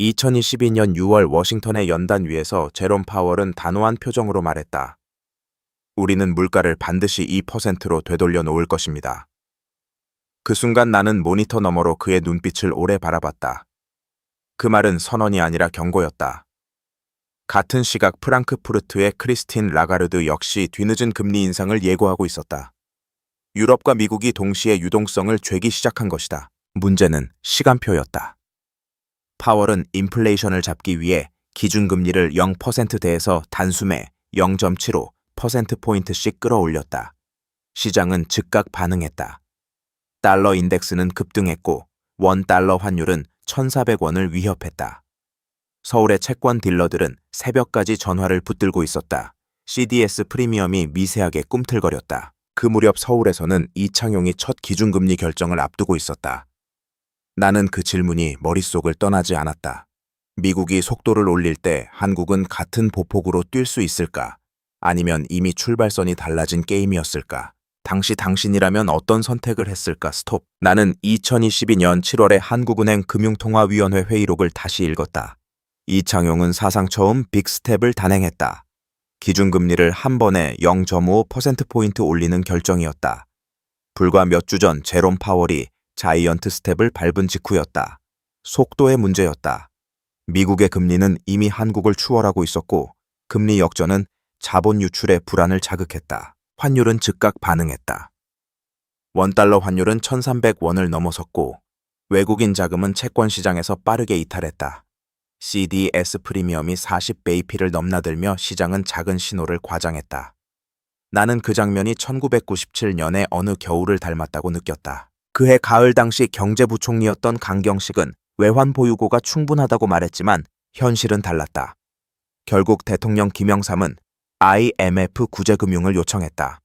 2022년 6월 워싱턴의 연단위에서 제롬 파월은 단호한 표정으로 말했다. 우리는 물가를 반드시 2%로 되돌려 놓을 것입니다. 그 순간 나는 모니터 너머로 그의 눈빛을 오래 바라봤다. 그 말은 선언이 아니라 경고였다. 같은 시각 프랑크푸르트의 크리스틴 라가르드 역시 뒤늦은 금리 인상을 예고하고 있었다. 유럽과 미국이 동시에 유동성을 죄기 시작한 것이다. 문제는 시간표였다. 파월은 인플레이션을 잡기 위해 기준금리를 0%대에서 단숨에 0.75%포인트씩 끌어올렸다. 시장은 즉각 반응했다. 달러 인덱스는 급등했고 원달러 환율은 1,400원을 위협했다. 서울의 채권 딜러들은 새벽까지 전화를 붙들고 있었다. CDS 프리미엄이 미세하게 꿈틀거렸다. 그 무렵 서울에서는 이창용이 첫 기준금리 결정을 앞두고 있었다. 나는 그 질문이 머릿속을 떠나지 않았다. 미국이 속도를 올릴 때 한국은 같은 보폭으로 뛸 수 있을까? 아니면 이미 출발선이 달라진 게임이었을까? 당신이라면 어떤 선택을 했을까? 스톱. 나는 2022년 7월에 한국은행 금융통화위원회 회의록을 다시 읽었다. 이창용은 사상 처음 빅스텝을 단행했다. 기준금리를 한 번에 0.5%포인트 올리는 결정이었다. 불과 몇 주 전 제롬 파월이 자이언트 스텝을 밟은 직후였다. 속도의 문제였다. 미국의 금리는 이미 한국을 추월하고 있었고 금리 역전은 자본 유출의 불안을 자극했다. 환율은 즉각 반응했다. 원달러 환율은 1,300원을 넘어섰고 외국인 자금은 채권 시장에서 빠르게 이탈했다. CDS 프리미엄이 40bp를 넘나들며 시장은 작은 신호를 과장했다. 나는 그 장면이 1997년의 어느 겨울을 닮았다고 느꼈다. 그해 가을 당시 경제부총리였던 강경식은 외환 보유고가 충분하다고 말했지만 현실은 달랐다. 결국 대통령 김영삼은 IMF 구제금융을 요청했다.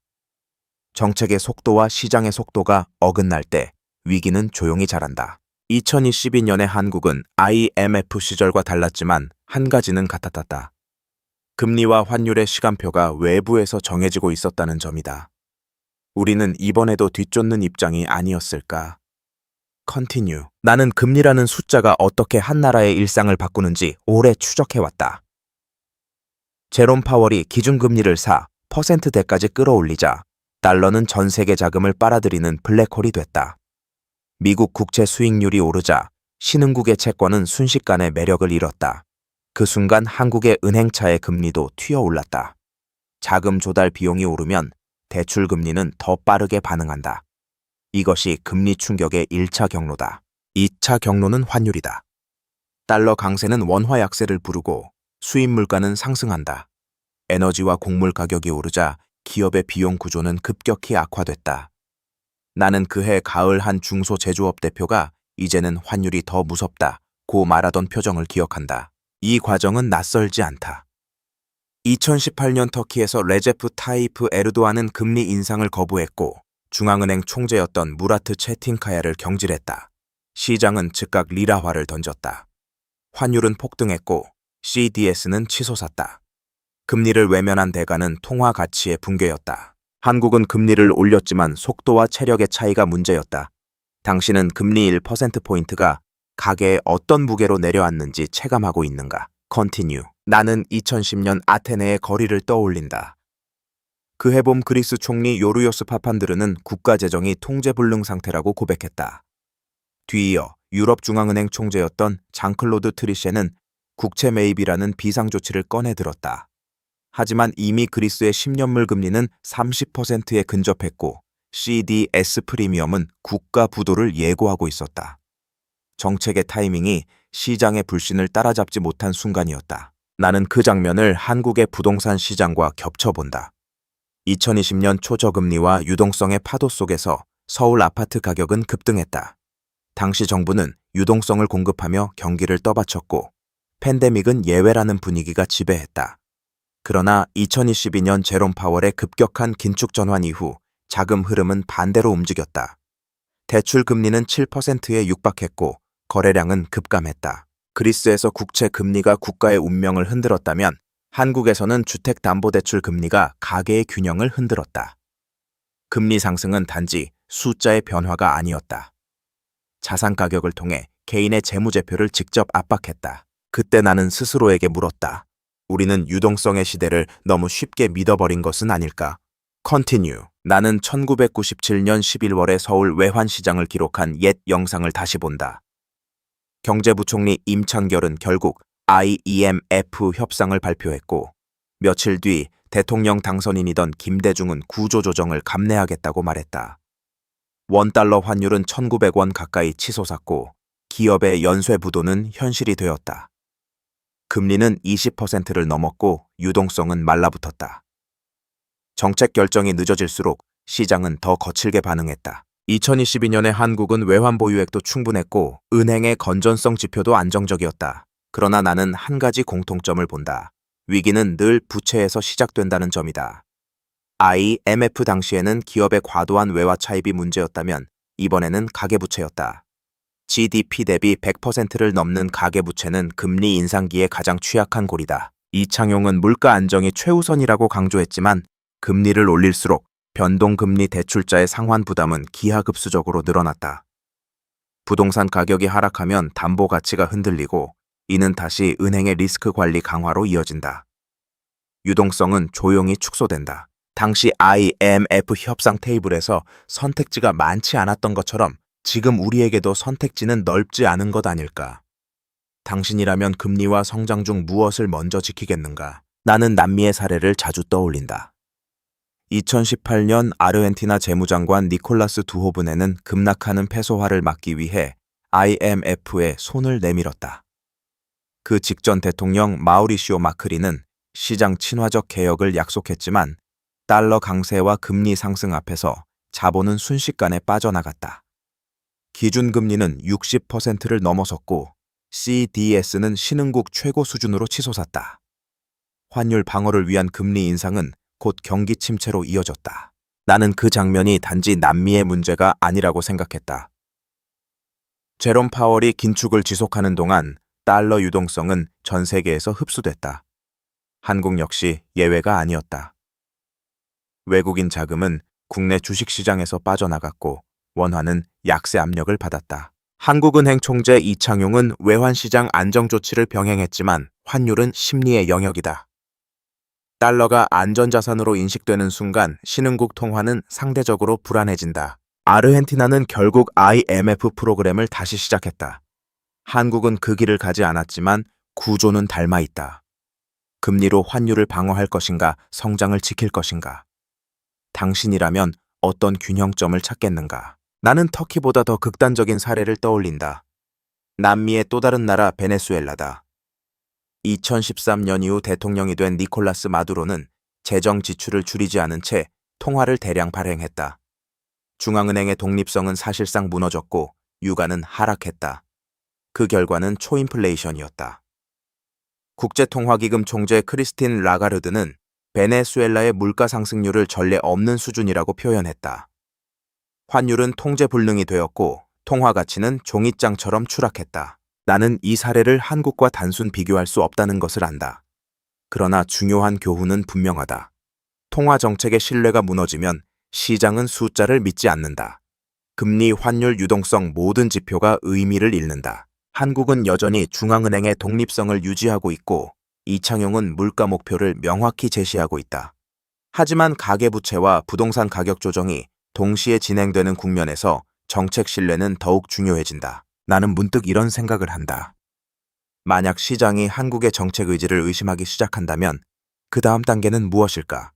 정책의 속도와 시장의 속도가 어긋날 때 위기는 조용히 자란다. 2022년의 한국은 IMF 시절과 달랐지만 한 가지는 같았다. 금리와 환율의 시간표가 외부에서 정해지고 있었다는 점이다. 우리는 이번에도 뒤쫓는 입장이 아니었을까? Continue. 나는 금리라는 숫자가 어떻게 한 나라의 일상을 바꾸는지 오래 추적해왔다. 제롬 파월이 기준금리를 4%대까지 끌어올리자 달러는 전 세계 자금을 빨아들이는 블랙홀이 됐다. 미국 국채 수익률이 오르자 신흥국의 채권은 순식간에 매력을 잃었다. 그 순간 한국의 은행차의 금리도 튀어올랐다. 자금 조달 비용이 오르면 대출 금리는 더 빠르게 반응한다. 이것이 금리 충격의 1차 경로다. 2차 경로는 환율이다. 달러 강세는 원화 약세를 부르고 수입 물가는 상승한다. 에너지와 곡물 가격이 오르자 기업의 비용 구조는 급격히 악화됐다. 나는 그해 가을 한 중소 제조업 대표가 이제는 환율이 더 무섭다고 말하던 표정을 기억한다. 이 과정은 낯설지 않다. 2018년 터키에서 레제프 타이프 에르도안은 금리 인상을 거부했고 중앙은행 총재였던 무라트 채팅카야를 경질했다. 시장은 즉각 리라화를 던졌다. 환율은 폭등했고 CDS는 치솟았다. 금리를 외면한 대가는 통화 가치의 붕괴였다. 한국은 금리를 올렸지만 속도와 체력의 차이가 문제였다. 당신은 금리 1%포인트가 가계에 어떤 무게로 내려앉는지 체감하고 있는가? Continue. 나는 2010년 아테네의 거리를 떠올린다. 그해 봄 그리스 총리 요르요스 파판드르는 국가 재정이 통제불능 상태라고 고백했다. 뒤이어 유럽중앙은행 총재였던 장클로드 트리셰는 국채 매입이라는 비상조치를 꺼내 들었다. 하지만 이미 그리스의 10년물 금리는 30%에 근접했고 CDS 프리미엄은 국가 부도를 예고하고 있었다. 정책의 타이밍이 시장의 불신을 따라잡지 못한 순간이었다. 나는 그 장면을 한국의 부동산 시장과 겹쳐본다. 2020년 초저금리와 유동성의 파도 속에서 서울 아파트 가격은 급등했다. 당시 정부는 유동성을 공급하며 경기를 떠받쳤고 팬데믹은 예외라는 분위기가 지배했다. 그러나 2022년 제롬 파월의 급격한 긴축 전환 이후 자금 흐름은 반대로 움직였다. 대출 금리는 7%에 육박했고 거래량은 급감했다. 그리스에서 국채 금리가 국가의 운명을 흔들었다면 한국에서는 주택담보대출 금리가 가계의 균형을 흔들었다. 금리 상승은 단지 숫자의 변화가 아니었다. 자산 가격을 통해 개인의 재무제표를 직접 압박했다. 그때 나는 스스로에게 물었다. 우리는 유동성의 시대를 너무 쉽게 믿어버린 것은 아닐까? Continue. 나는 1997년 11월에 서울 외환시장을 기록한 옛 영상을 다시 본다. 경제부총리 임창결은 결국 IMF 협상을 발표했고 며칠 뒤 대통령 당선인이던 김대중은 구조조정을 감내하겠다고 말했다. 원달러 환율은 1900원 가까이 치솟았고 기업의 연쇄 부도는 현실이 되었다. 금리는 20%를 넘었고 유동성은 말라붙었다. 정책 결정이 늦어질수록 시장은 더 거칠게 반응했다. 2022년에 한국은 외환 보유액도 충분했고 은행의 건전성 지표도 안정적이었다. 그러나 나는 한 가지 공통점을 본다. 위기는 늘 부채에서 시작된다는 점이다. IMF 당시에는 기업의 과도한 외화 차입이 문제였다면 이번에는 가계부채였다. GDP 대비 100%를 넘는 가계부채는 금리 인상기에 가장 취약한 골이다. 이창용은 물가 안정이 최우선이라고 강조했지만 금리를 올릴수록 변동금리 대출자의 상환 부담은 기하급수적으로 늘어났다. 부동산 가격이 하락하면 담보 가치가 흔들리고 이는 다시 은행의 리스크 관리 강화로 이어진다. 유동성은 조용히 축소된다. 당시 IMF 협상 테이블에서 선택지가 많지 않았던 것처럼 지금 우리에게도 선택지는 넓지 않은 것 아닐까? 당신이라면 금리와 성장 중 무엇을 먼저 지키겠는가? 나는 남미의 사례를 자주 떠올린다. 2018년 아르헨티나 재무장관 니콜라스 두호브네는 급락하는 페소화를 막기 위해 IMF에 손을 내밀었다. 그 직전 대통령 마우리시오 마크리는 시장 친화적 개혁을 약속했지만 달러 강세와 금리 상승 앞에서 자본은 순식간에 빠져나갔다. 기준금리는 60%를 넘어섰고 CDS는 신흥국 최고 수준으로 치솟았다. 환율 방어를 위한 금리 인상은 곧 경기 침체로 이어졌다. 나는 그 장면이 단지 남미의 문제가 아니라고 생각했다. 제롬 파월이 긴축을 지속하는 동안 달러 유동성은 전 세계에서 흡수됐다. 한국 역시 예외가 아니었다. 외국인 자금은 국내 주식시장에서 빠져나갔고 원화는 약세 압력을 받았다. 한국은행 총재 이창용은 외환시장 안정조치를 병행했지만 환율은 심리의 영역이다. 달러가 안전자산으로 인식되는 순간 신흥국 통화는 상대적으로 불안해진다. 아르헨티나는 결국 IMF 프로그램을 다시 시작했다. 한국은 그 길을 가지 않았지만 구조는 닮아 있다. 금리로 환율을 방어할 것인가, 성장을 지킬 것인가? 당신이라면 어떤 균형점을 찾겠는가? 나는 터키보다 더 극단적인 사례를 떠올린다. 남미의 또 다른 나라 베네수엘라다. 2013년 이후 대통령이 된 니콜라스 마두로는 재정 지출을 줄이지 않은 채 통화를 대량 발행했다. 중앙은행의 독립성은 사실상 무너졌고 유가는 하락했다. 그 결과는 초인플레이션이었다. 국제통화기금 총재 크리스틴 라가르드는 베네수엘라의 물가 상승률을 전례 없는 수준이라고 표현했다. 환율은 통제 불능이 되었고 통화 가치는 종잇장처럼 추락했다. 나는 이 사례를 한국과 단순 비교할 수 없다는 것을 안다. 그러나 중요한 교훈은 분명하다. 통화 정책의 신뢰가 무너지면 시장은 숫자를 믿지 않는다. 금리, 환율, 유동성 모든 지표가 의미를 잃는다. 한국은 여전히 중앙은행의 독립성을 유지하고 있고 이창용은 물가 목표를 명확히 제시하고 있다. 하지만 가계부채와 부동산 가격 조정이 동시에 진행되는 국면에서 정책 신뢰는 더욱 중요해진다. 나는 문득 이런 생각을 한다. 만약 시장이 한국의 정책 의지를 의심하기 시작한다면 그 다음 단계는 무엇일까?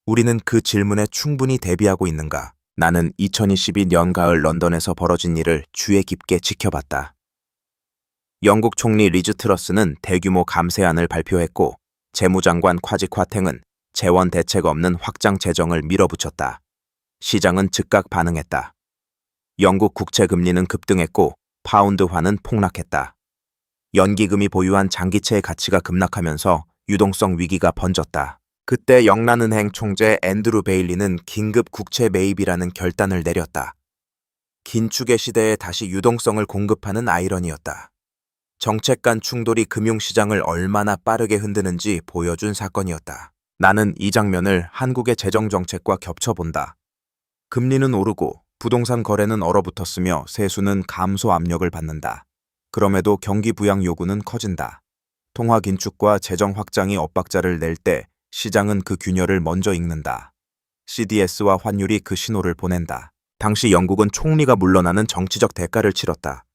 우리는 그 질문에 충분히 대비하고 있는가? 나는 2022년 가을 런던에서 벌어진 일을 주의 깊게 지켜봤다. 영국 총리 리즈 트러스는 대규모 감세안을 발표했고 재무장관 콰지 콰탱은 재원 대책 없는 확장 재정을 밀어붙였다. 시장은 즉각 반응했다. 영국 국채 금리는 급등했고 파운드화는 폭락했다. 연기금이 보유한 장기채의 가치가 급락하면서 유동성 위기가 번졌다. 그때 영란은행 총재 앤드루 베일리는 긴급 국채 매입이라는 결단을 내렸다. 긴축의 시대에 다시 유동성을 공급하는 아이러니였다. 정책 간 충돌이 금융시장을 얼마나 빠르게 흔드는지 보여준 사건이었다. 나는 이 장면을 한국의 재정정책과 겹쳐본다. 금리는 오르고 부동산 거래는 얼어붙었으며 세수는 감소 압력을 받는다. 그럼에도 경기 부양 요구는 커진다. 통화 긴축과 재정 확장이 엇박자를 낼 때 시장은 그 균열을 먼저 읽는다. CDS와 환율이 그 신호를 보낸다. 당시 영국은 총리가 물러나는 정치적 대가를 치렀다.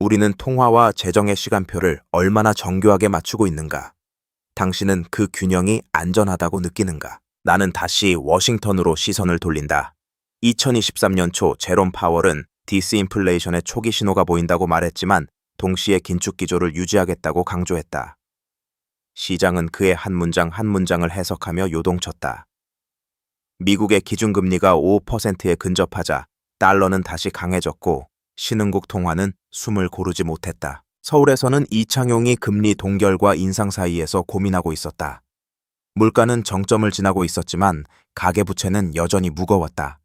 우리는 통화와 재정의 시간표를 얼마나 정교하게 맞추고 있는가? 당신은 그 균형이 안전하다고 느끼는가? 나는 다시 워싱턴으로 시선을 돌린다. 2023년 초 제롬 파월은 디스인플레이션의 초기 신호가 보인다고 말했지만 동시에 긴축 기조를 유지하겠다고 강조했다. 시장은 그의 한 문장 한 문장을 해석하며 요동쳤다. 미국의 기준금리가 5%에 근접하자 달러는 다시 강해졌고 신흥국 통화는 숨을 고르지 못했다. 서울에서는 이창용이 금리 동결과 인상 사이에서 고민하고 있었다. 물가는 정점을 지나고 있었지만 가계부채는 여전히 무거웠다.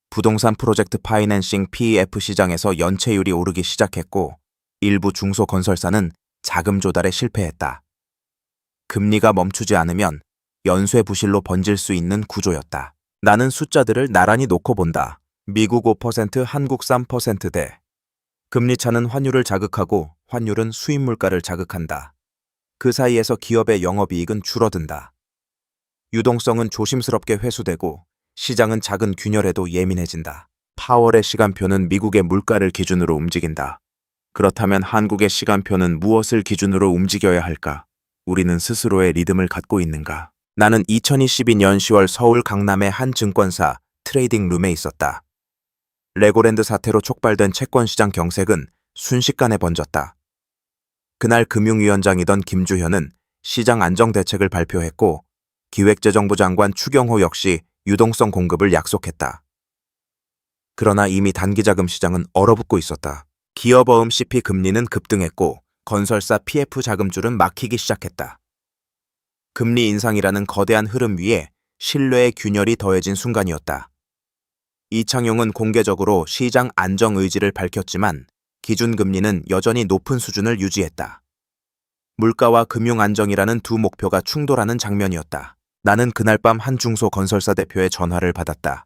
부동산 프로젝트 파이낸싱 PEF 시장에서 연체율이 오르기 시작했고 일부 중소건설사는 자금 조달에 실패했다. 금리가 멈추지 않으면 연쇄 부실로 번질 수 있는 구조였다. 나는 숫자들을 나란히 놓고 본다. 미국 5%, 한국 3%대. 금리 차는 환율을 자극하고 환율은 수입 물가를 자극한다. 그 사이에서 기업의 영업이익은 줄어든다. 유동성은 조심스럽게 회수되고 시장은 작은 균열에도 예민해진다. 파월의 시간표는 미국의 물가를 기준으로 움직인다. 그렇다면 한국의 시간표는 무엇을 기준으로 움직여야 할까? 우리는 스스로의 리듬을 갖고 있는가? 나는 2022년 10월 서울 강남의 한 증권사 트레이딩 룸에 있었다. 레고랜드 사태로 촉발된 채권시장 경색은 순식간에 번졌다. 그날 금융위원장이던 김주현은 시장 안정 대책을 발표했고 기획재정부 장관 추경호 역시 유동성 공급을 약속했다. 그러나 이미 단기자금 시장은 얼어붙고 있었다. 기업어음 CP 금리는 급등했고 건설사 PF 자금줄은 막히기 시작했다. 금리 인상이라는 거대한 흐름 위에 신뢰의 균열이 더해진 순간이었다. 이창용은 공개적으로 시장 안정 의지를 밝혔지만 기준금리는 여전히 높은 수준을 유지했다. 물가와 금융 안정이라는 두 목표가 충돌하는 장면이었다. 나는 그날 밤 한 중소건설사 대표의 전화를 받았다.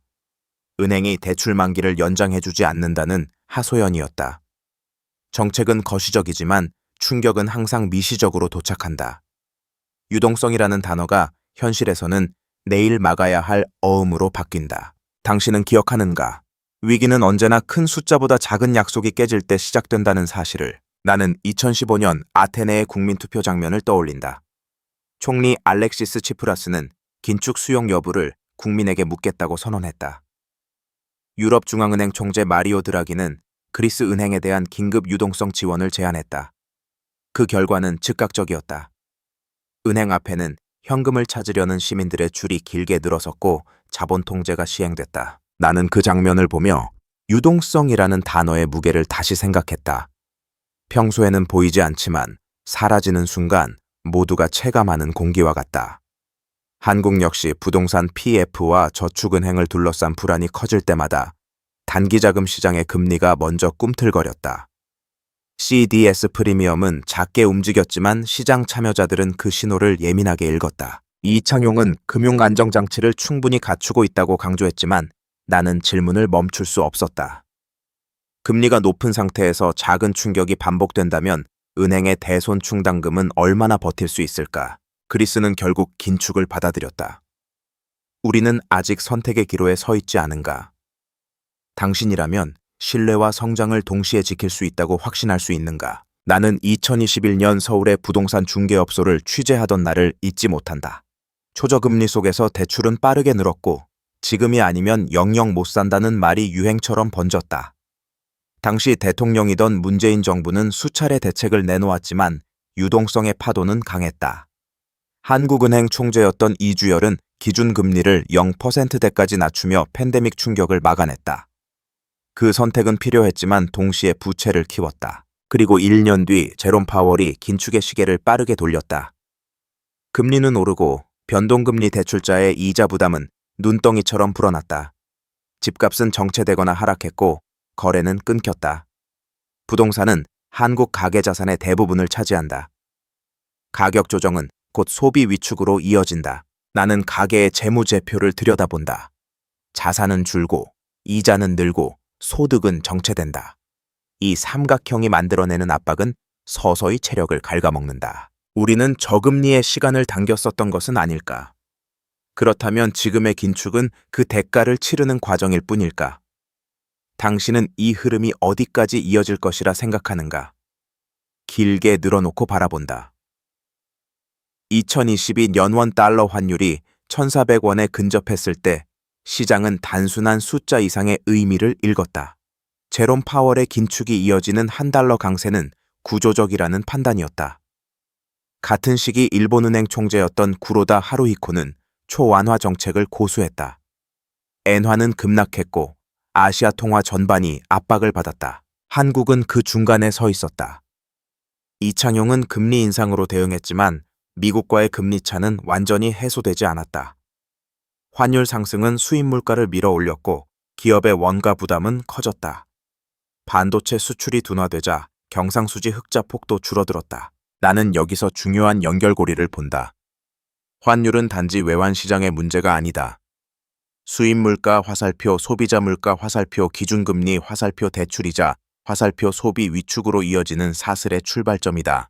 은행이 대출 만기를 연장해주지 않는다는 하소연이었다. 정책은 거시적이지만 충격은 항상 미시적으로 도착한다. 유동성이라는 단어가 현실에서는 내일 막아야 할 어음으로 바뀐다. 당신은 기억하는가? 위기는 언제나 큰 숫자보다 작은 약속이 깨질 때 시작된다는 사실을. 나는 2015년 아테네의 국민투표 장면을 떠올린다. 총리 알렉시스 치프라스는 긴축 수용 여부를 국민에게 묻겠다고 선언했다. 유럽중앙은행 총재 마리오 드라기는 그리스 은행에 대한 긴급 유동성 지원을 제안했다. 그 결과는 즉각적이었다. 은행 앞에는 현금을 찾으려는 시민들의 줄이 길게 늘어섰고 자본 통제가 시행됐다. 나는 그 장면을 보며 유동성이라는 단어의 무게를 다시 생각했다. 평소에는 보이지 않지만 사라지는 순간 모두가 체감하는 공기와 같다. 한국 역시 부동산 PF와 저축은행을 둘러싼 불안이 커질 때마다 단기자금 시장의 금리가 먼저 꿈틀거렸다. CDS 프리미엄은 작게 움직였지만 시장 참여자들은 그 신호를 예민하게 읽었다. 이창용은 금융 안정장치를 충분히 갖추고 있다고 강조했지만 나는 질문을 멈출 수 없었다. 금리가 높은 상태에서 작은 충격이 반복된다면 은행의 대손 충당금은 얼마나 버틸 수 있을까? 그리스는 결국 긴축을 받아들였다. 우리는 아직 선택의 기로에 서 있지 않은가? 당신이라면 신뢰와 성장을 동시에 지킬 수 있다고 확신할 수 있는가? 나는 2021년 서울의 부동산 중개업소를 취재하던 날을 잊지 못한다. 초저금리 속에서 대출은 빠르게 늘었고 지금이 아니면 영영 못 산다는 말이 유행처럼 번졌다. 당시 대통령이던 문재인 정부는 수차례 대책을 내놓았지만 유동성의 파도는 강했다. 한국은행 총재였던 이주열은 기준금리를 0%대까지 낮추며 팬데믹 충격을 막아냈다. 그 선택은 필요했지만 동시에 부채를 키웠다. 그리고 1년 뒤 제롬 파월이 긴축의 시계를 빠르게 돌렸다. 금리는 오르고 변동금리 대출자의 이자 부담은 눈덩이처럼 불어났다. 집값은 정체되거나 하락했고 거래는 끊겼다. 부동산은 한국 가계자산의 대부분을 차지한다. 가격 조정은 곧 소비 위축으로 이어진다. 나는 가계의 재무제표를 들여다본다. 자산은 줄고 이자는 늘고 소득은 정체된다. 이 삼각형이 만들어내는 압박은 서서히 체력을 갉아먹는다. 우리는 저금리의 시간을 당겼었던 것은 아닐까? 그렇다면 지금의 긴축은 그 대가를 치르는 과정일 뿐일까? 당신은 이 흐름이 어디까지 이어질 것이라 생각하는가? 길게 늘어놓고 바라본다. 2022 연원 달러 환율이 1,400원에 근접했을 때 시장은 단순한 숫자 이상의 의미를 읽었다. 제롬 파월의 긴축이 이어지는 한 달러 강세는 구조적이라는 판단이었다. 같은 시기 일본은행 총재였던 구로다 하루히코는 초완화 정책을 고수했다. 엔화는 급락했고 아시아 통화 전반이 압박을 받았다. 한국은 그 중간에 서 있었다. 이창용은 금리 인상으로 대응했지만 미국과의 금리 차는 완전히 해소되지 않았다. 환율 상승은 수입 물가를 밀어올렸고 기업의 원가 부담은 커졌다. 반도체 수출이 둔화되자 경상수지 흑자 폭도 줄어들었다. 나는 여기서 중요한 연결고리를 본다. 환율은 단지 외환 시장의 문제가 아니다. 수입 물가 화살표, 소비자 물가 화살표, 기준금리 화살표, 대출이자 화살표, 소비 위축으로 이어지는 사슬의 출발점이다.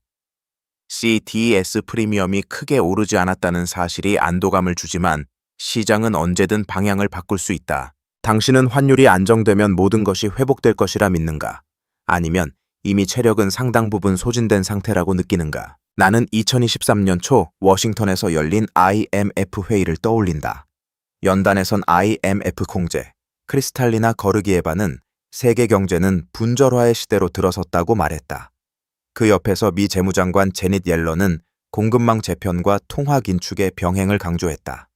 CDS 프리미엄이 크게 오르지 않았다는 사실이 안도감을 주지만 시장은 언제든 방향을 바꿀 수 있다. 당신은 환율이 안정되면 모든 것이 회복될 것이라 믿는가? 아니면 이미 체력은 상당 부분 소진된 상태라고 느끼는가? 나는 2023년 초 워싱턴에서 열린 IMF 회의를 떠올린다. 연단에선 IMF 공재 크리스탈리나 거르기에바는 세계 경제는 분절화의 시대로 들어섰다고 말했다. 그 옆에서 미 재무장관 제닛 옐런은 공급망 재편과 통화 긴축의 병행을 강조했다.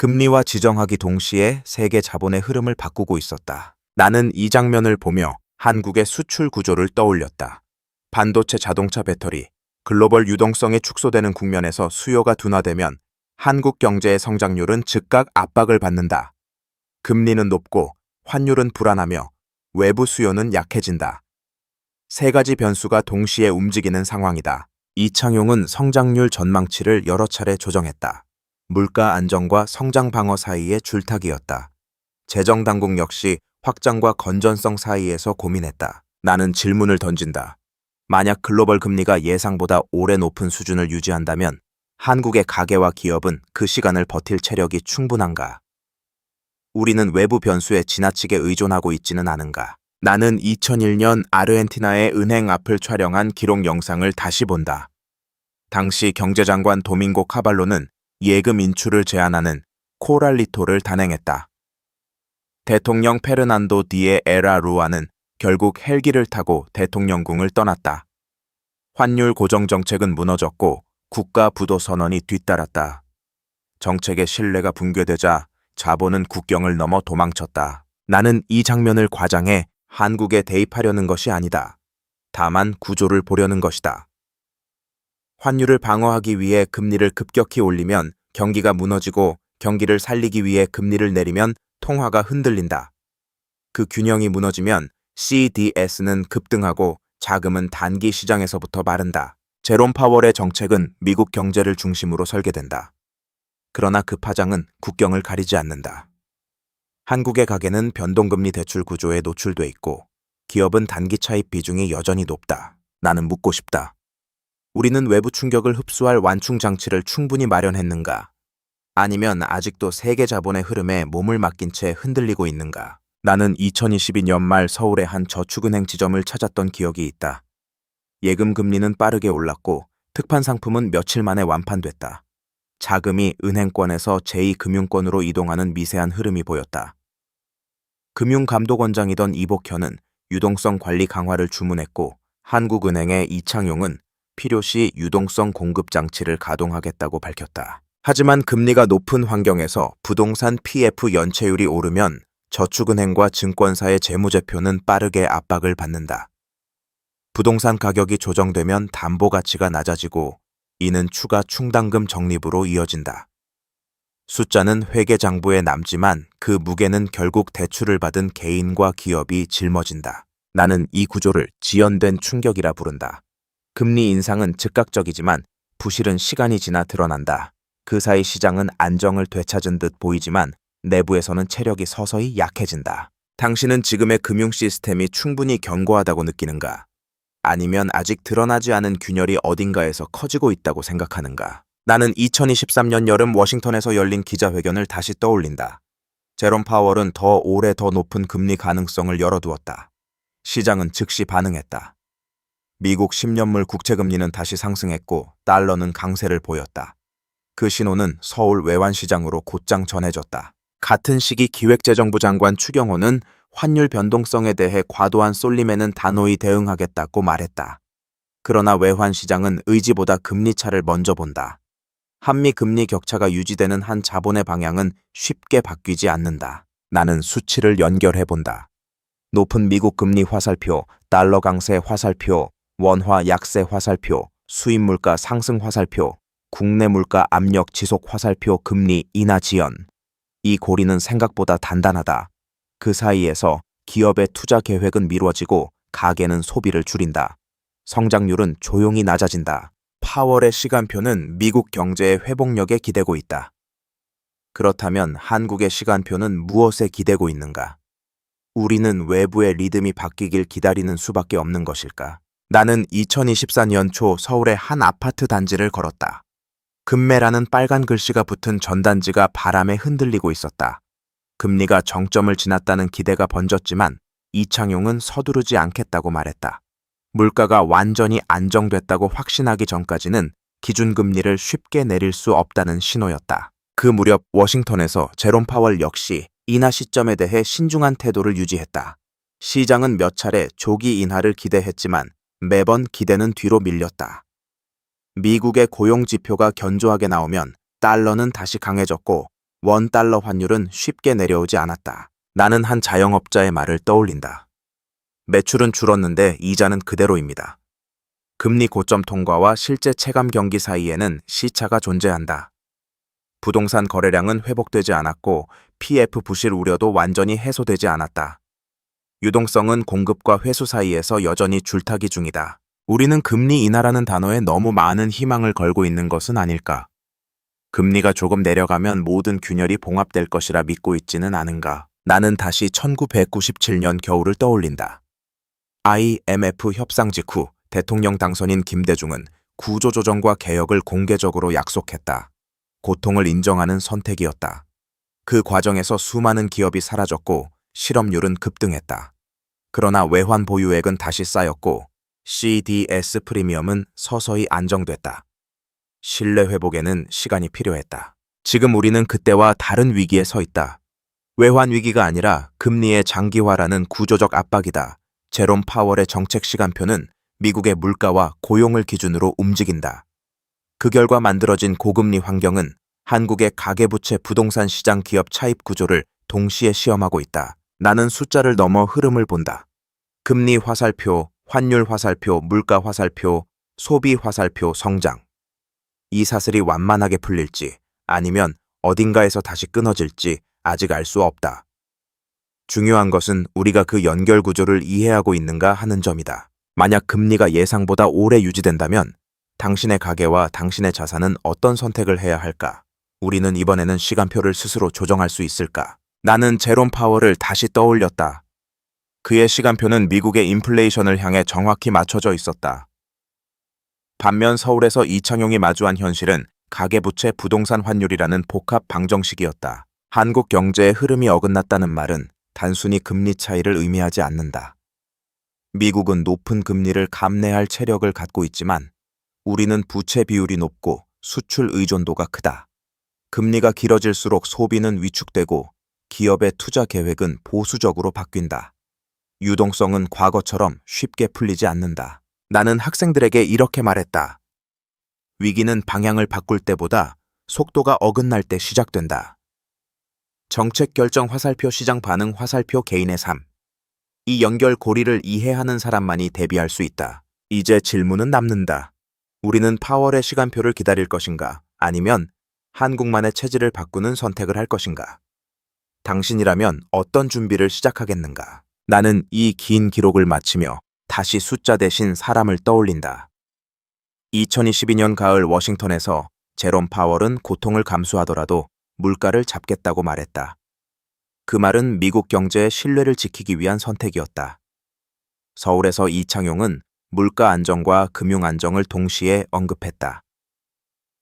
금리와 지정하기 동시에 세계 자본의 흐름을 바꾸고 있었다. 나는 이 장면을 보며 한국의 수출 구조를 떠올렸다. 반도체, 자동차, 배터리, 글로벌 유동성이 축소되는 국면에서 수요가 둔화되면 한국 경제의 성장률은 즉각 압박을 받는다. 금리는 높고 환율은 불안하며 외부 수요는 약해진다. 세 가지 변수가 동시에 움직이는 상황이다. 이창용은 성장률 전망치를 여러 차례 조정했다. 물가 안정과 성장 방어 사이의 줄타기였다. 재정당국 역시 확장과 건전성 사이에서 고민했다. 나는 질문을 던진다. 만약 글로벌 금리가 예상보다 오래 높은 수준을 유지한다면 한국의 가계와 기업은 그 시간을 버틸 체력이 충분한가? 우리는 외부 변수에 지나치게 의존하고 있지는 않은가? 나는 2001년 아르헨티나의 은행 앞을 촬영한 기록 영상을 다시 본다. 당시 경제장관 도밍고 카발로는 예금 인출을 제한하는 코랄리토를 단행했다. 대통령 페르난도 디에 에라 루아는 결국 헬기를 타고 대통령궁을 떠났다. 환율 고정 정책은 무너졌고 국가 부도 선언이 뒤따랐다. 정책의 신뢰가 붕괴되자 자본은 국경을 넘어 도망쳤다. 나는 이 장면을 과장해 한국에 대입하려는 것이 아니다. 다만 구조를 보려는 것이다. 환율을 방어하기 위해 금리를 급격히 올리면 경기가 무너지고 경기를 살리기 위해 금리를 내리면 통화가 흔들린다. 그 균형이 무너지면 CDS는 급등하고 자금은 단기 시장에서부터 마른다. 제롬 파월의 정책은 미국 경제를 중심으로 설계된다. 그러나 그 파장은 국경을 가리지 않는다. 한국의 가계는 변동금리 대출 구조에 노출돼 있고 기업은 단기 차입 비중이 여전히 높다. 나는 묻고 싶다. 우리는 외부 충격을 흡수할 완충 장치를 충분히 마련했는가? 아니면 아직도 세계 자본의 흐름에 몸을 맡긴 채 흔들리고 있는가? 나는 2022년 말 서울의 한 저축은행 지점을 찾았던 기억이 있다. 예금 금리는 빠르게 올랐고 특판 상품은 며칠 만에 완판됐다. 자금이 은행권에서 제2금융권으로 이동하는 미세한 흐름이 보였다. 금융감독원장이던 이복현은 유동성 관리 강화를 주문했고 한국은행의 이창용은 필요시 유동성 공급 장치를 가동하겠다고 밝혔다. 하지만 금리가 높은 환경에서 부동산 PF 연체율이 오르면 저축은행과 증권사의 재무제표는 빠르게 압박을 받는다. 부동산 가격이 조정되면 담보 가치가 낮아지고 이는 추가 충당금 적립으로 이어진다. 숫자는 회계장부에 남지만 그 무게는 결국 대출을 받은 개인과 기업이 짊어진다. 나는 이 구조를 지연된 충격이라 부른다. 금리 인상은 즉각적이지만 부실은 시간이 지나 드러난다. 그 사이 시장은 안정을 되찾은 듯 보이지만 내부에서는 체력이 서서히 약해진다. 당신은 지금의 금융 시스템이 충분히 견고하다고 느끼는가? 아니면 아직 드러나지 않은 균열이 어딘가에서 커지고 있다고 생각하는가? 나는 2023년 여름 워싱턴에서 열린 기자회견을 다시 떠올린다. 제롬 파월은 더 오래 더 높은 금리 가능성을 열어두었다. 시장은 즉시 반응했다. 미국 10년물 국채금리는 다시 상승했고 달러는 강세를 보였다. 그 신호는 서울 외환시장으로 곧장 전해졌다. 같은 시기 기획재정부 장관 추경호는 환율 변동성에 대해 과도한 쏠림에는 단호히 대응하겠다고 말했다. 그러나 외환시장은 의지보다 금리차를 먼저 본다. 한미 금리 격차가 유지되는 한 자본의 방향은 쉽게 바뀌지 않는다. 나는 수치를 연결해본다. 높은 미국 금리 화살표, 달러 강세 화살표, 원화 약세 화살표, 수입 물가 상승 화살표, 국내 물가 압력 지속 화살표 금리 인하 지연. 이 고리는 생각보다 단단하다. 그 사이에서 기업의 투자 계획은 미뤄지고 가계는 소비를 줄인다. 성장률은 조용히 낮아진다. 파월의 시간표는 미국 경제의 회복력에 기대고 있다. 그렇다면 한국의 시간표는 무엇에 기대고 있는가? 우리는 외부의 리듬이 바뀌길 기다리는 수밖에 없는 것일까? 나는 2024년 초 서울의 한 아파트 단지를 걸었다. 금매라는 빨간 글씨가 붙은 전단지가 바람에 흔들리고 있었다. 금리가 정점을 지났다는 기대가 번졌지만 이창용은 서두르지 않겠다고 말했다. 물가가 완전히 안정됐다고 확신하기 전까지는 기준금리를 쉽게 내릴 수 없다는 신호였다. 그 무렵 워싱턴에서 제롬 파월 역시 인하 시점에 대해 신중한 태도를 유지했다. 시장은 몇 차례 조기 인하를 기대했지만 매번 기대는 뒤로 밀렸다. 미국의 고용 지표가 견조하게 나오면 달러는 다시 강해졌고 원달러 환율은 쉽게 내려오지 않았다. 나는 한 자영업자의 말을 떠올린다. 매출은 줄었는데 이자는 그대로입니다. 금리 고점 통과와 실제 체감 경기 사이에는 시차가 존재한다. 부동산 거래량은 회복되지 않았고 PF 부실 우려도 완전히 해소되지 않았다. 유동성은 공급과 회수 사이에서 여전히 줄타기 중이다. 우리는 금리 인하라는 단어에 너무 많은 희망을 걸고 있는 것은 아닐까? 금리가 조금 내려가면 모든 균열이 봉합될 것이라 믿고 있지는 않은가? 나는 다시 1997년 겨울을 떠올린다. IMF 협상 직후 대통령 당선인 김대중은 구조조정과 개혁을 공개적으로 약속했다. 고통을 인정하는 선택이었다. 그 과정에서 수많은 기업이 사라졌고 실업률은 급등했다. 그러나 외환 보유액은 다시 쌓였고 CDS 프리미엄은 서서히 안정됐다. 신뢰 회복에는 시간이 필요했다. 지금 우리는 그때와 다른 위기에 서 있다. 외환 위기가 아니라 금리의 장기화라는 구조적 압박이다. 제롬 파월의 정책 시간표는 미국의 물가와 고용을 기준으로 움직인다. 그 결과 만들어진 고금리 환경은 한국의 가계부채 부동산 시장 기업 차입 구조를 동시에 시험하고 있다. 나는 숫자를 넘어 흐름을 본다. 금리 화살표, 환율 화살표, 물가 화살표, 소비 화살표, 성장. 이 사슬이 완만하게 풀릴지 아니면 어딘가에서 다시 끊어질지 아직 알 수 없다. 중요한 것은 우리가 그 연결 구조를 이해하고 있는가 하는 점이다. 만약 금리가 예상보다 오래 유지된다면 당신의 가계와 당신의 자산은 어떤 선택을 해야 할까? 우리는 이번에는 시간표를 스스로 조정할 수 있을까? 나는 제롬 파월을 다시 떠올렸다. 그의 시간표는 미국의 인플레이션을 향해 정확히 맞춰져 있었다. 반면 서울에서 이창용이 마주한 현실은 가계부채 부동산 환율이라는 복합 방정식이었다. 한국 경제의 흐름이 어긋났다는 말은 단순히 금리 차이를 의미하지 않는다. 미국은 높은 금리를 감내할 체력을 갖고 있지만 우리는 부채 비율이 높고 수출 의존도가 크다. 금리가 길어질수록 소비는 위축되고 기업의 투자 계획은 보수적으로 바뀐다. 유동성은 과거처럼 쉽게 풀리지 않는다. 나는 학생들에게 이렇게 말했다. 위기는 방향을 바꿀 때보다 속도가 어긋날 때 시작된다. 정책 결정 화살표 시장 반응 화살표 개인의 삶. 이 연결 고리를 이해하는 사람만이 대비할 수 있다. 이제 질문은 남는다. 우리는 파월의 시간표를 기다릴 것인가? 아니면 한국만의 체질을 바꾸는 선택을 할 것인가? 당신이라면 어떤 준비를 시작하겠는가? 나는 이 긴 기록을 마치며 다시 숫자 대신 사람을 떠올린다. 2022년 가을 워싱턴에서 제롬 파월은 고통을 감수하더라도 물가를 잡겠다고 말했다. 그 말은 미국 경제의 신뢰를 지키기 위한 선택이었다. 서울에서 이창용은 물가 안정과 금융 안정을 동시에 언급했다.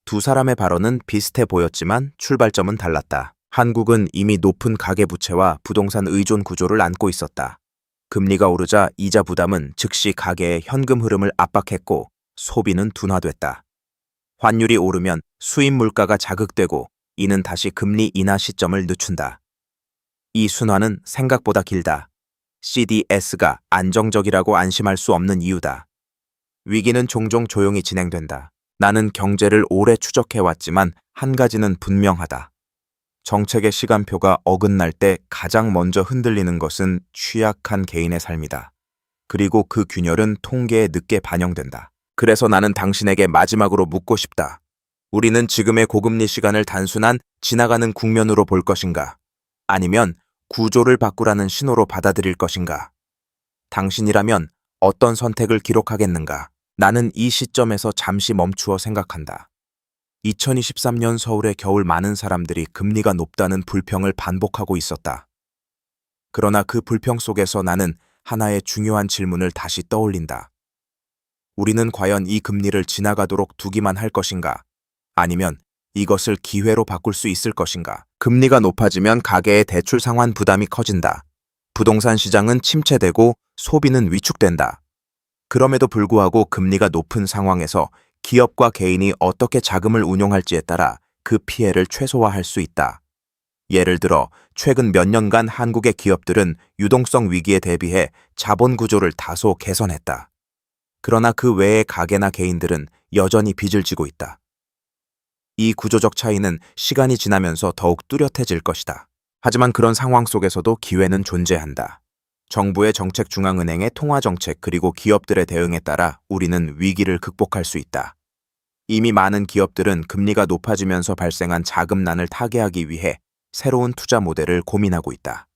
두 사람의 발언은 비슷해 보였지만 출발점은 달랐다. 한국은 이미 높은 가계부채와 부동산 의존 구조를 안고 있었다. 금리가 오르자 이자 부담은 즉시 가계의 현금 흐름을 압박했고 소비는 둔화됐다. 환율이 오르면 수입 물가가 자극되고 이는 다시 금리 인하 시점을 늦춘다. 이 순환은 생각보다 길다. CDS가 안정적이라고 안심할 수 없는 이유다. 위기는 종종 조용히 진행된다. 나는 경제를 오래 추적해왔지만 한 가지는 분명하다. 정책의 시간표가 어긋날 때 가장 먼저 흔들리는 것은 취약한 개인의 삶이다. 그리고 그 균열은 통계에 늦게 반영된다. 그래서 나는 당신에게 마지막으로 묻고 싶다. 우리는 지금의 고금리 시간을 단순한 지나가는 국면으로 볼 것인가? 아니면 구조를 바꾸라는 신호로 받아들일 것인가? 당신이라면 어떤 선택을 기록하겠는가? 나는 이 시점에서 잠시 멈추어 생각한다. 2023년 서울의 겨울 많은 사람들이 금리가 높다는 불평을 반복하고 있었다. 그러나 그 불평 속에서 나는 하나의 중요한 질문을 다시 떠올린다. 우리는 과연 이 금리를 지나가도록 두기만 할 것인가? 아니면 이것을 기회로 바꿀 수 있을 것인가? 금리가 높아지면 가계의 대출 상환 부담이 커진다. 부동산 시장은 침체되고 소비는 위축된다. 그럼에도 불구하고 금리가 높은 상황에서 기업과 개인이 어떻게 자금을 운용할지에 따라 그 피해를 최소화할 수 있다. 예를 들어 최근 몇 년간 한국의 기업들은 유동성 위기에 대비해 자본 구조를 다소 개선했다. 그러나 그 외의 가게나 개인들은 여전히 빚을 지고 있다. 이 구조적 차이는 시간이 지나면서 더욱 뚜렷해질 것이다. 하지만 그런 상황 속에서도 기회는 존재한다. 정부의 정책, 중앙은행의 통화정책, 그리고 기업들의 대응에 따라 우리는 위기를 극복할 수 있다. 이미 많은 기업들은 금리가 높아지면서 발생한 자금난을 타개하기 위해 새로운 투자 모델을 고민하고 있다.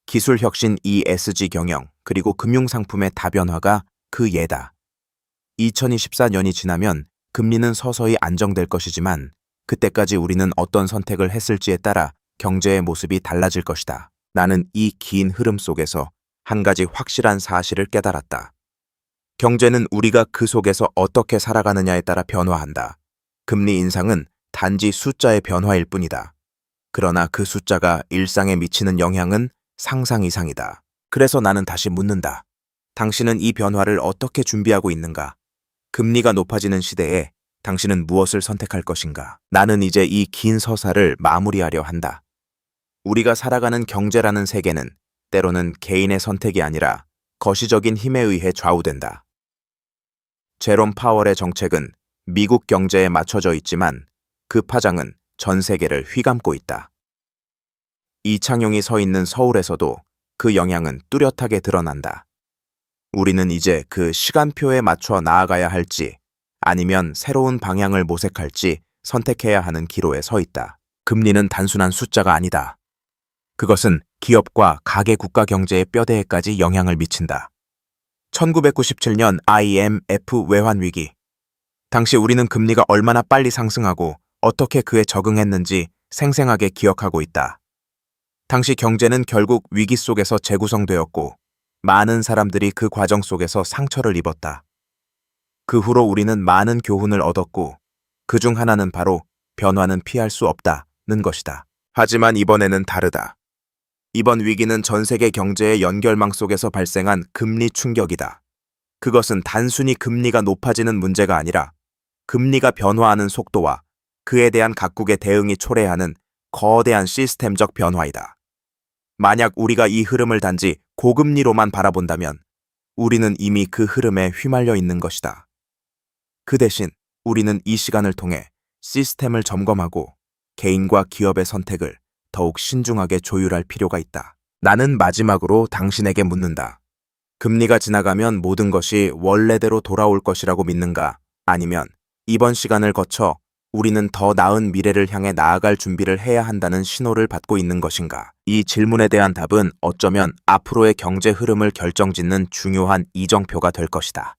기술 혁신, ESG 경영, 그리고 금융상품의 다변화가 그 예다. 2024년이 지나면 금리는 서서히 안정될 것이지만 그때까지 우리는 어떤 선택을 했을지에 따라 경제의 모습이 달라질 것이다. 나는 이 긴 흐름 속에서 한 가지 확실한 사실을 깨달았다. 경제는 우리가 그 속에서 어떻게 살아가느냐에 따라 변화한다. 금리 인상은 단지 숫자의 변화일 뿐이다. 그러나 그 숫자가 일상에 미치는 영향은 상상 이상이다. 그래서 나는 다시 묻는다. 당신은 이 변화를 어떻게 준비하고 있는가? 금리가 높아지는 시대에 당신은 무엇을 선택할 것인가? 나는 이제 이 긴 서사를 마무리하려 한다. 우리가 살아가는 경제라는 세계는 때로는 개인의 선택이 아니라 거시적인 힘에 의해 좌우된다. 제롬 파월의 정책은 미국 경제에 맞춰져 있지만 그 파장은 전 세계를 휘감고 있다. 이창용이 서 있는 서울에서도 그 영향은 뚜렷하게 드러난다. 우리는 이제 그 시간표에 맞춰 나아가야 할지 아니면 새로운 방향을 모색할지 선택해야 하는 기로에 서 있다. 금리는 단순한 숫자가 아니다. 그것은 기업과 가계 국가 경제의 뼈대에까지 영향을 미친다. 1997년 IMF 외환위기. 당시 우리는 금리가 얼마나 빨리 상승하고 어떻게 그에 적응했는지 생생하게 기억하고 있다. 당시 경제는 결국 위기 속에서 재구성되었고 많은 사람들이 그 과정 속에서 상처를 입었다. 그 후로 우리는 많은 교훈을 얻었고 그중 하나는 바로 변화는 피할 수 없다는 것이다. 하지만 이번에는 다르다. 이번 위기는 전 세계 경제의 연결망 속에서 발생한 금리 충격이다. 그것은 단순히 금리가 높아지는 문제가 아니라 금리가 변화하는 속도와 그에 대한 각국의 대응이 초래하는 거대한 시스템적 변화이다. 만약 우리가 이 흐름을 단지 고금리로만 바라본다면 우리는 이미 그 흐름에 휘말려 있는 것이다. 그 대신 우리는 이 시간을 통해 시스템을 점검하고 개인과 기업의 선택을 더욱 신중하게 조율할 필요가 있다. 나는 마지막으로 당신에게 묻는다. 금리가 지나가면 모든 것이 원래대로 돌아올 것이라고 믿는가? 아니면 이번 시간을 거쳐 우리는 더 나은 미래를 향해 나아갈 준비를 해야 한다는 신호를 받고 있는 것인가? 이 질문에 대한 답은 어쩌면 앞으로의 경제 흐름을 결정짓는 중요한 이정표가 될 것이다.